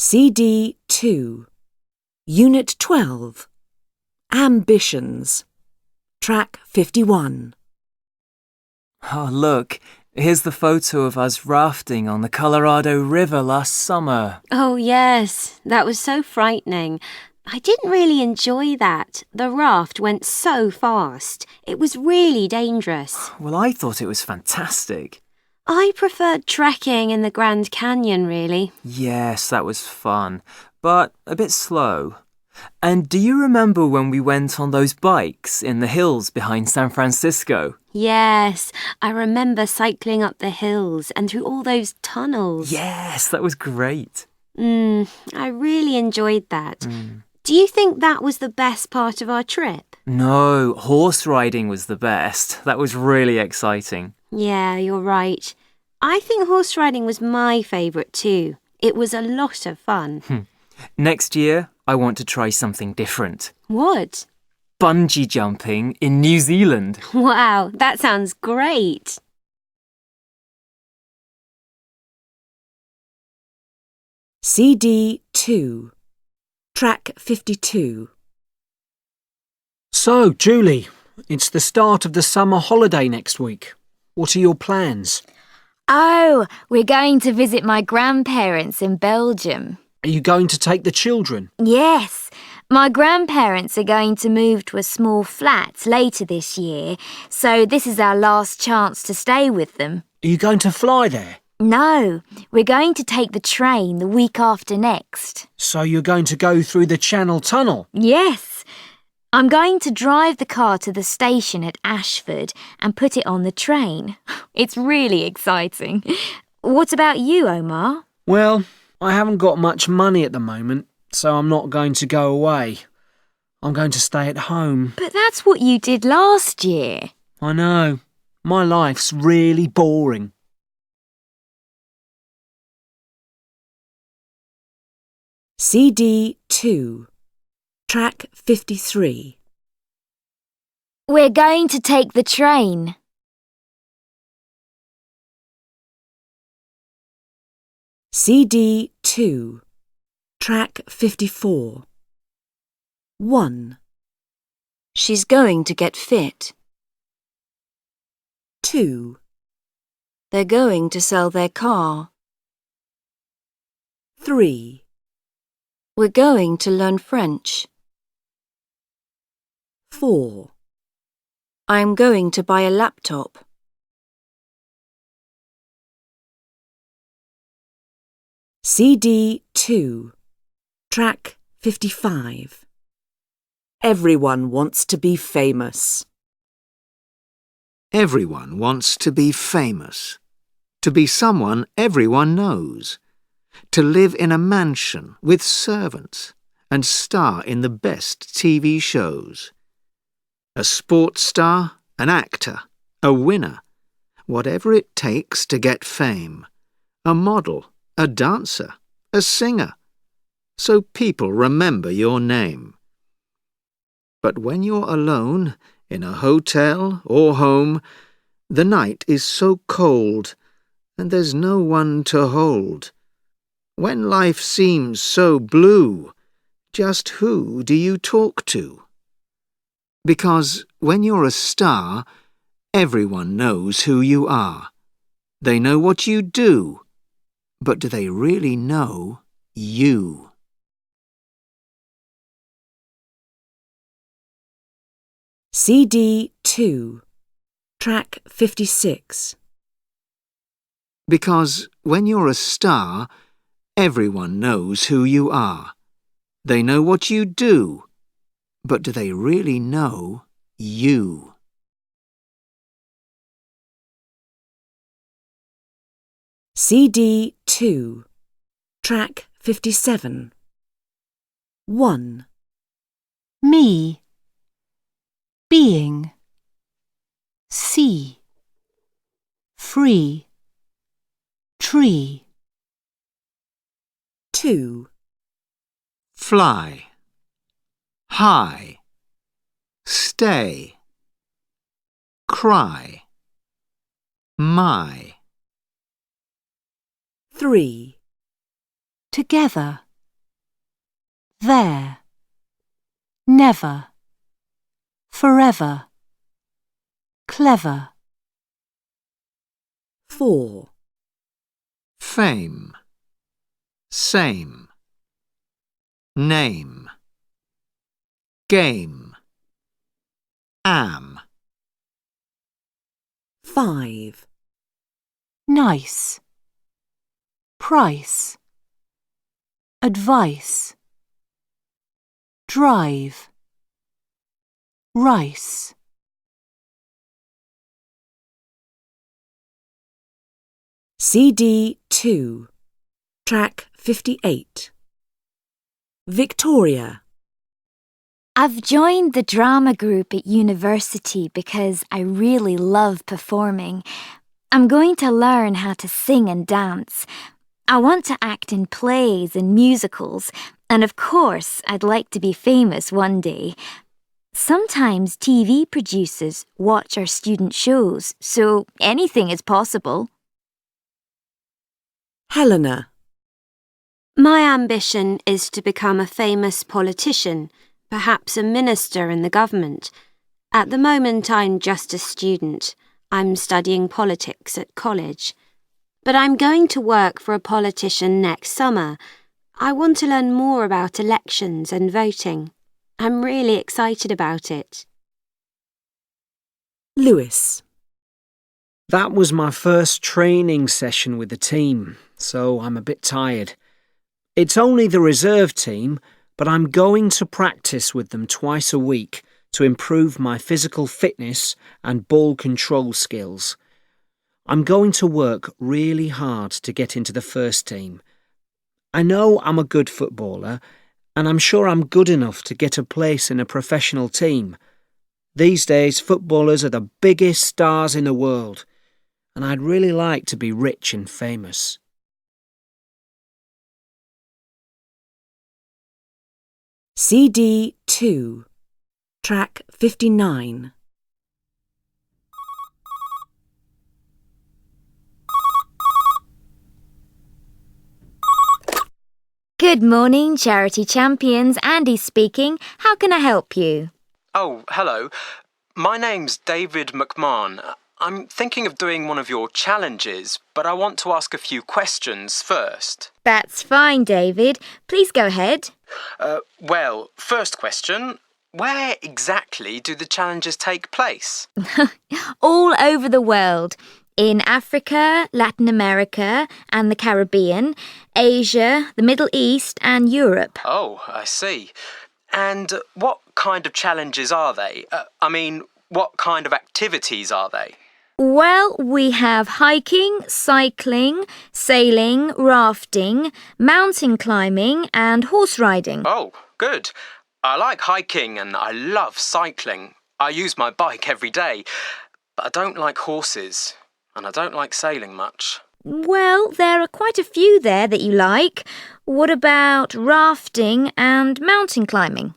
CD 2, Unit 12, Ambitions, Track 51. Oh, look, here's the photo of us rafting on the Colorado River last summer. Oh, yes, that was so frightening. I didn't really enjoy that. The raft went so fast. It was really dangerous. Well, I thought it was fantastic. I preferred trekking in the Grand Canyon, really. Yes, that was fun, but a bit slow. And do you remember when we went on those bikes in the hills behind San Francisco? Yes, I remember cycling up the hills and through all those tunnels. Yes, that was great. I really enjoyed that. Do you think that was the best part of our trip? No, horse riding was the best. That was really exciting. Yeah, you're right. I think horse riding was my favourite too. It was a lot of fun. Next year, I want to try something different. What? Bungee jumping in New Zealand. Wow, that sounds great. CD 2, Track 52. So, Julie, it's the start of the summer holiday next week. What are your plans? Oh, we're going to visit my grandparents in Belgium. Are you going to take the children? Yes, my grandparents are going to move to a small flat later this year, so this is our last chance to stay with them. Are you going to fly there? No, we're going to take the train the week after next. So you're going to go through the Channel Tunnel? Yes, I'm going to drive the car to the station at Ashford and put it on the train. It's really exciting. What about you, Omar? Well, I haven't got much money at the moment, so I'm not going to go away. I'm going to stay at home. But that's what you did last year. I know. My life's really boring. CD 2, Track 53. We're going to take the train. CD 2, Track 54. 1. She's going to get fit. 2. They're going to sell their car. 3. We're going to learn French. 4. I'm going to buy a laptop. CD 2, Track 55. Everyone wants to be famous. Everyone wants to be famous. To be someone everyone knows. To live in a mansion with servants and star in the best TV shows. A sports star, an actor, a winner. Whatever it takes to get fame. A model, a dancer, a singer. So people remember your name. But when you're alone, in a hotel or home, the night is so cold and there's no one to hold. When life seems so blue, just who do you talk to? Because when you're a star, everyone knows who you are. They know what you do, but do they really know you? CD 2, Track 56. Because when you're a star, everyone knows who you are. They know what you do, but do they really know you? CD 2, Track 57. 1. Me, being, see, free, tree. 2. Fly, high, stay, cry, my. 3. Together, there, never, forever, clever. 4. Fame, same, name, game, am. 5. Nice, price, advice, drive, rice. CD 2, track 58. Victoria. I've joined the drama group at university because I really love performing. I'm going to learn how to sing and dance. I want to act in plays and musicals, and of course, I'd like to be famous one day. Sometimes TV producers watch our student shows, so anything is possible. Helena. My ambition is to become a famous politician, perhaps a minister in the government. At the moment, I'm just a student. I'm studying politics at college. But I'm going to work for a politician next summer. I want to learn more about elections and voting. I'm really excited about it. Lewis. That was my first training session with the team, so I'm a bit tired. It's only the reserve team, but I'm going to practice with them twice a week to improve my physical fitness and ball control skills. I'm going to work really hard to get into the first team. I know I'm a good footballer, and I'm sure I'm good enough to get a place in a professional team. These days, footballers are the biggest stars in the world, and I'd really like to be rich and famous. CD 2, track 59. Good morning, Charity Champions. Andy speaking. How can I help you? Oh, hello. My name's David McMahon. I'm thinking of doing one of your challenges, but I want to ask a few questions first. That's fine, David. Please go ahead. Well, first question. Where exactly do the challenges take place? All over the world. In Africa, Latin America and the Caribbean, Asia, the Middle East and Europe. Oh, I see. And what kind of challenges are they? What kind of activities are they? Well, we have hiking, cycling, sailing, rafting, mountain climbing and horse riding. Oh, good. I like hiking and I love cycling. I use my bike every day, but I don't like horses and I don't like sailing much. Well, there are quite a few there that you like. What about rafting and mountain climbing?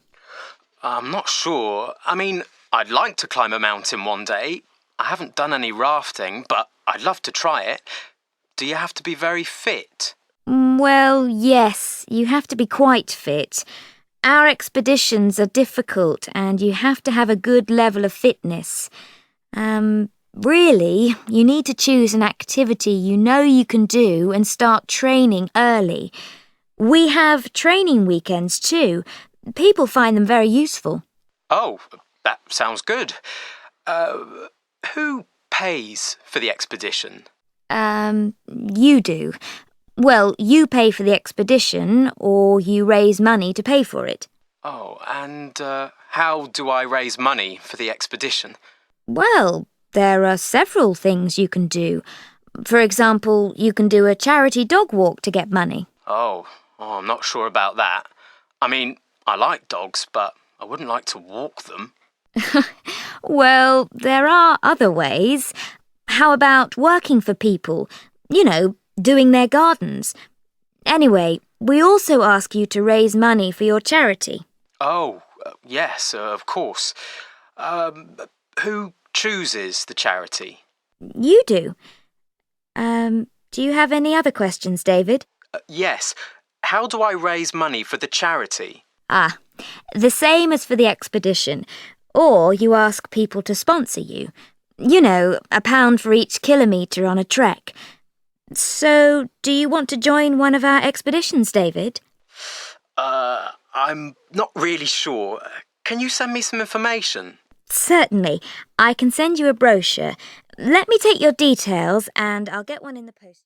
I'm not sure. I'd like to climb a mountain one day. I haven't done any rafting, but I'd love to try it. Do you have to be very fit? Well, yes, you have to be quite fit. Our expeditions are difficult and you have to have a good level of fitness. Really, you need to choose an activity you know you can do and start training early. We have training weekends too. People find them very useful. Oh, that sounds good. Who pays for the expedition? You do. Well, you pay for the expedition or you raise money to pay for it. Oh, and how do I raise money for the expedition? Well, there are several things you can do. For example, you can do a charity dog walk to get money. Oh, I'm not sure about that. I like dogs, but I wouldn't like to walk them. Well, there are other ways. How about working for people? You know, doing their gardens. Anyway, we also ask you to raise money for your charity. Oh, yes, of course. Who chooses the charity? You do. Do you have any other questions, David? Yes. How do I raise money for the charity? Ah, the same as for the expedition. Or you ask people to sponsor you. You know, £1 for each kilometre on a trek. So, do you want to join one of our expeditions, David? I'm not really sure. Can you send me some information? Certainly. I can send you a brochure. Let me take your details and I'll get one in the post.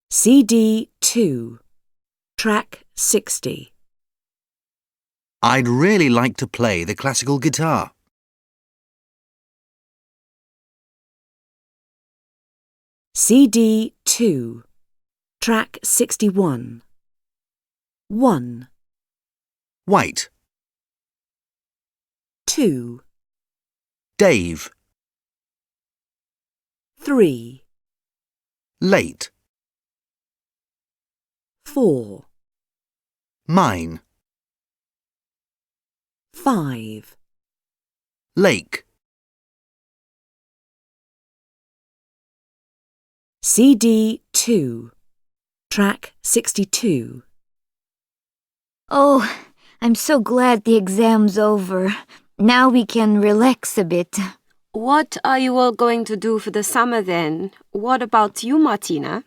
CD 2, Track 60. I'd really like to play the classical guitar. CD 2, Track 61. 1, White. 2, Dave. 3, Late. 4, Mine. 5, Lake. CD 2, Track 62. Oh, I'm so glad the exam's over. Now we can relax a bit. What are you all going to do for the summer then? What about you, Martina?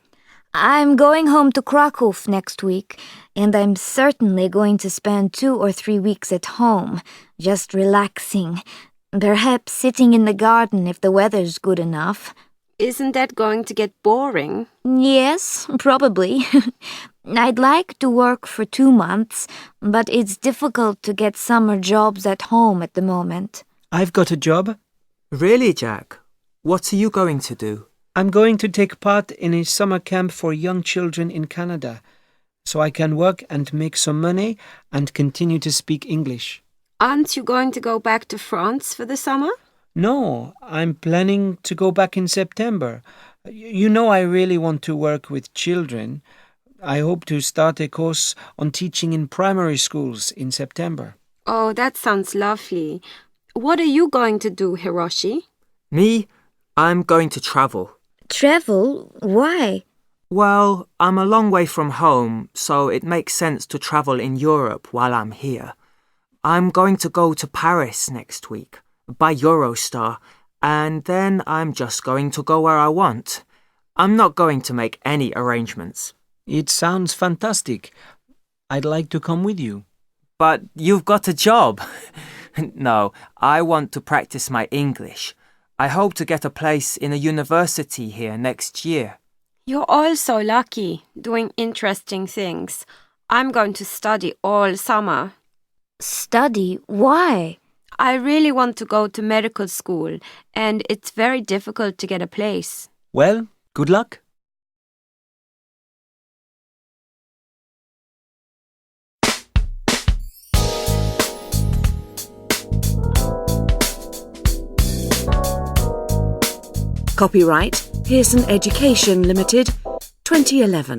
I'm going home to Krakow next week, and I'm certainly going to spend 2 or 3 weeks at home, just relaxing. Perhaps sitting in the garden if the weather's good enough. Isn't that going to get boring? Yes, probably. I'd like to work for 2 months, but it's difficult to get summer jobs at home at the moment. I've got a job. Really, Jack? What are you going to do? I'm going to take part in a summer camp for young children in Canada, so I can work and make some money and continue to speak English. Aren't you going to go back to France for the summer? No, I'm planning to go back in September. You know I really want to work with children. I hope to start a course on teaching in primary schools in September. Oh, that sounds lovely. What are you going to do, Hiroshi? Me? I'm going to travel. Travel? Why? Well, I'm a long way from home, so it makes sense to travel in Europe while I'm here. I'm going to go to Paris next week, by Eurostar, and then I'm just going to go where I want. I'm not going to make any arrangements. It sounds fantastic. I'd like to come with you. But you've got a job. No, I want to practice my English. I hope to get a place in a university here next year. You're all so lucky, doing interesting things. I'm going to study all summer. Study? Why? I really want to go to medical school, and it's very difficult to get a place. Well, good luck. Copyright Pearson Education Limited, 2011.